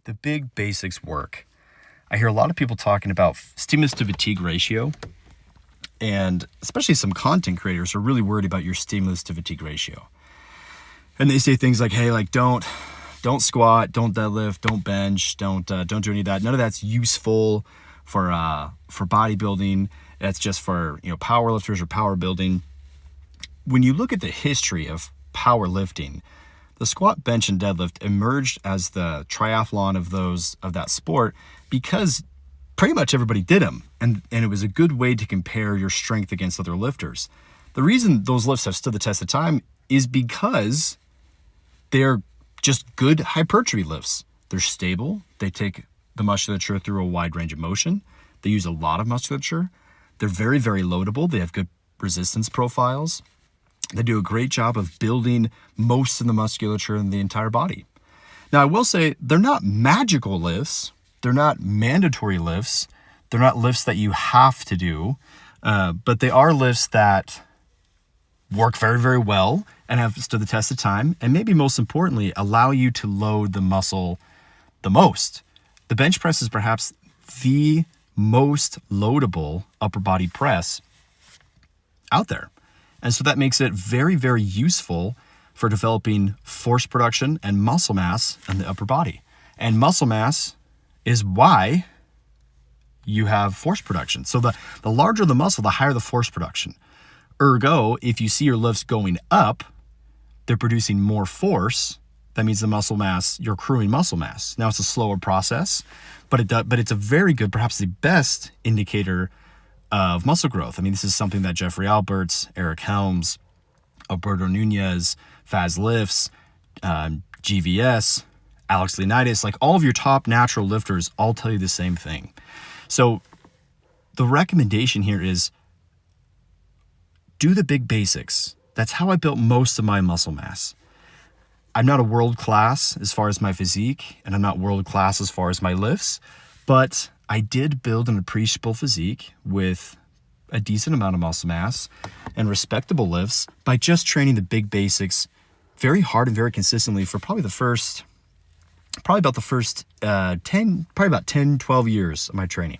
the big basics work. I hear a lot of people talking about stimulus to fatigue ratio, and especially some content creators are really worried about your stimulus to fatigue ratio. And they say things like, hey, like don't squat, don't deadlift, don't bench, don't do any of that. None of that's useful for bodybuilding. That's just for, powerlifters or power building. When you look at the history of powerlifting, the squat, bench, and deadlift emerged as the triathlon of that sport because pretty much everybody did them, and it was a good way to compare your strength against other lifters. The reason those lifts have stood the test of time is because they're just good hypertrophy lifts. They're stable. They take the musculature through a wide range of motion. They use a lot of musculature. They're very, very loadable. They have good resistance profiles. They do a great job of building most of the musculature in the entire body. Now, I will say they're not magical lifts. They're not mandatory lifts. They're not lifts that you have to do, but they are lifts that work very, very well and have stood the test of time, and maybe most importantly, allow you to load the muscle the most. The bench press is perhaps the most loadable upper body press out there. And so that makes it very, very useful for developing force production and muscle mass in the upper body. And muscle mass is why you have force production. So the larger the muscle, the higher the force production. Ergo, if you see your lifts going up, they're producing more force. That means the muscle mass, you're accruing muscle mass. Now it's a slower process, but it's a very good, perhaps the best indicator of muscle growth. I mean, this is something that Jeffrey Alberts, Eric Helms, Alberto Nunez, Faz Lifts, GVS, Alex Leonidas, like all of your top natural lifters all tell you the same thing. So the recommendation here is do the big basics. That's how I built most of my muscle mass. I'm not a world class as far as my physique, and I'm not world class as far as my lifts, but I did build an appreciable physique with a decent amount of muscle mass and respectable lifts by just training the big basics very hard and very consistently for probably about 10, 12 years of my training.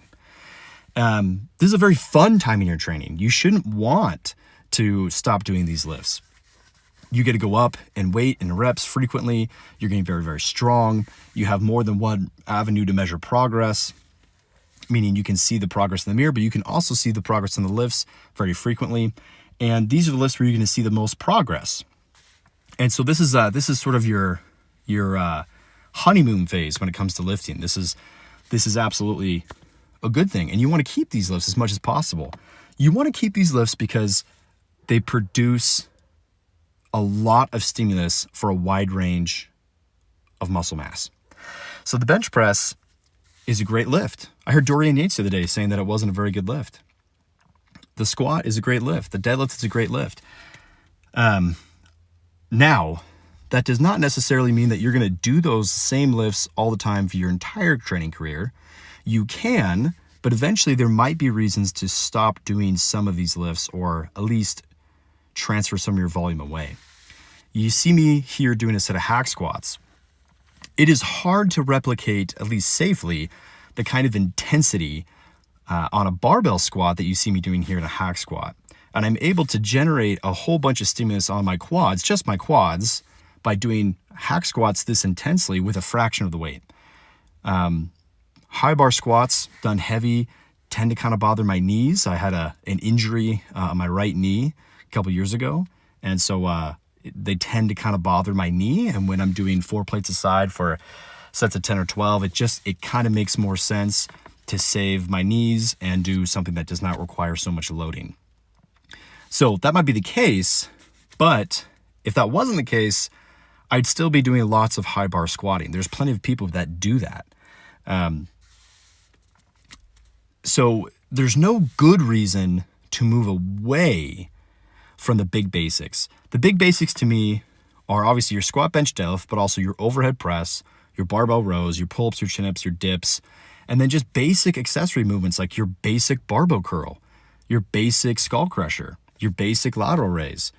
This is a very fun time in your training. You shouldn't want to stop doing these lifts. You get to go up in weight and reps frequently. You're getting very, very strong. You have more than one avenue to measure progress, meaning you can see the progress in the mirror, but you can also see the progress in the lifts very frequently. And these are the lifts where you're going to see the most progress. And so this is sort of your honeymoon phase when it comes to lifting. This is absolutely a good thing. And you want to keep these lifts as much as possible. You want to keep these lifts because they produce a lot of stimulus for a wide range of muscle mass. So the bench press is a great lift. I heard Dorian Yates the other day saying that it wasn't a very good lift. The squat is a great lift. The deadlift is a great lift. Now, that does not necessarily mean that you're going to do those same lifts all the time for your entire training career. You can, but eventually there might be reasons to stop doing some of these lifts or at least transfer some of your volume away. You see me here doing a set of hack squats. It is hard to replicate, at least safely, the kind of intensity on a barbell squat that you see me doing here in a hack squat. And I'm able to generate a whole bunch of stimulus on my quads, just my quads, by doing hack squats this intensely with a fraction of the weight. High bar squats done heavy tend to kind of bother my knees. I had an injury on my right knee a couple years ago, and so they tend to kind of bother my knee. And when I'm doing 4 plates aside for sets of 10 or 12, it kind of makes more sense to save my knees and do something that does not require so much loading. So that might be the case, but if that wasn't the case, I'd still be doing lots of high bar squatting. There's plenty of people that do that. So there's no good reason to move away from the big basics. The big basics to me are obviously your squat, bench, deadlift, but also your overhead press, your barbell rows, your pull-ups, your chin-ups, your dips, and then just basic accessory movements like your basic barbell curl, your basic skull crusher, your basic lateral raise.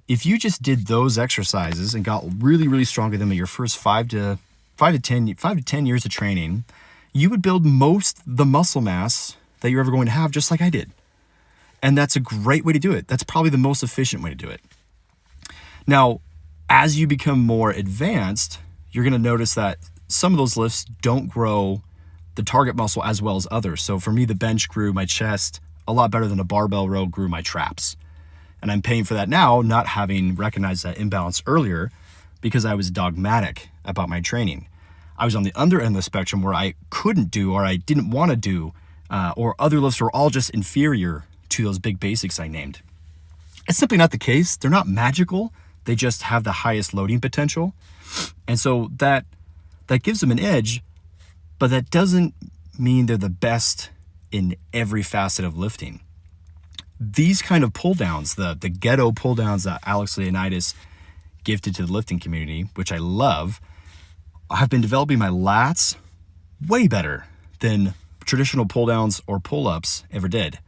If you just did those exercises and got really, really strong at them in your first 5 to 5 to 10 years of training, you would build most the muscle mass that you're ever going to have, just like I did. And that's a great way to do it. That's probably the most efficient way to do it. Now, as you become more advanced, you're going to notice that some of those lifts don't grow the target muscle as well as others. So for me, the bench grew my chest a lot better than a barbell row grew my traps. And I'm paying for that now, not having recognized that imbalance earlier, because I was dogmatic about my training. I was on the under end of the spectrum where I couldn't do, or I didn't want to do, or other lifts were all just inferior to those big basics I named. It's simply not the case. They're not magical. They just have the highest loading potential. And so that gives them an edge, but that doesn't mean they're the best in every facet of lifting. These kind of pull downs, the ghetto pull downs that Alex Leonidas gifted to the lifting community, which I love, have been developing my lats way better than traditional pull downs or pull ups ever did.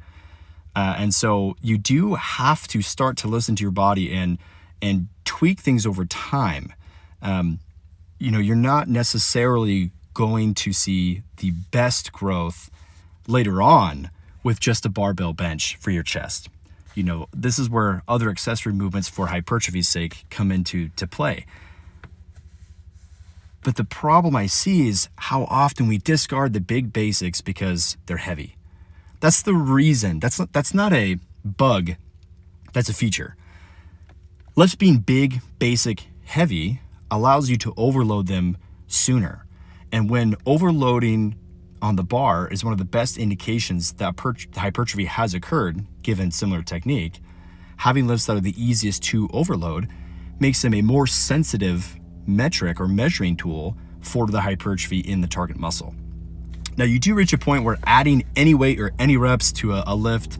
And so you do have to start to listen to your body and tweak things over time. You're not necessarily going to see the best growth later on with just a barbell bench for your chest. This is where other accessory movements for hypertrophy's sake come into play. But the problem I see is how often we discard the big basics because they're heavy. That's the reason. That's not a bug. That's a feature. Lifts being big, basic, heavy allows you to overload them sooner. And when overloading on the bar is one of the best indications that hypertrophy has occurred, given similar technique, having lifts that are the easiest to overload makes them a more sensitive metric or measuring tool for the hypertrophy in the target muscle. Now, you do reach a point where adding any weight or any reps to a lift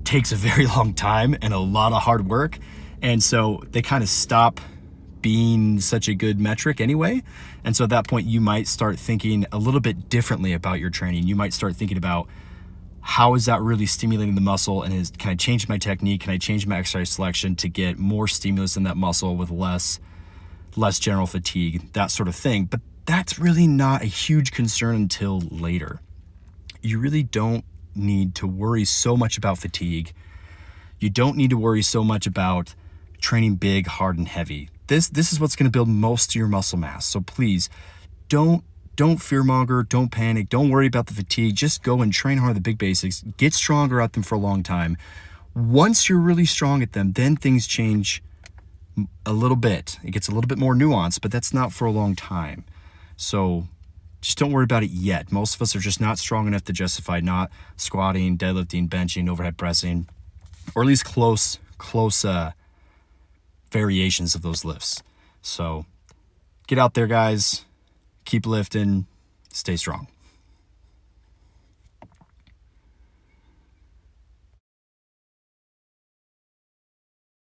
takes a very long time and a lot of hard work. And so they kind of stop being such a good metric anyway. And so at that point, you might start thinking a little bit differently about your training. You might start thinking about, how is that really stimulating the muscle? And can I change my technique? Can I change my exercise selection to get more stimulus in that muscle with less general fatigue, that sort of thing? But that's really not a huge concern until later. You really don't need to worry so much about fatigue. You don't need to worry so much about training big, hard, and heavy. This is what's going to build most of your muscle mass. So please don't fearmonger, don't panic, don't worry about the fatigue. Just go and train hard the big basics, get stronger at them for a long time. Once you're really strong at them, then things change a little bit. It gets a little bit more nuanced, but that's not for a long time. So just don't worry about it yet. Most of us are just not strong enough to justify not squatting, deadlifting, benching, overhead pressing, or at least close variations of those lifts. So get out there, guys. Keep lifting. Stay strong.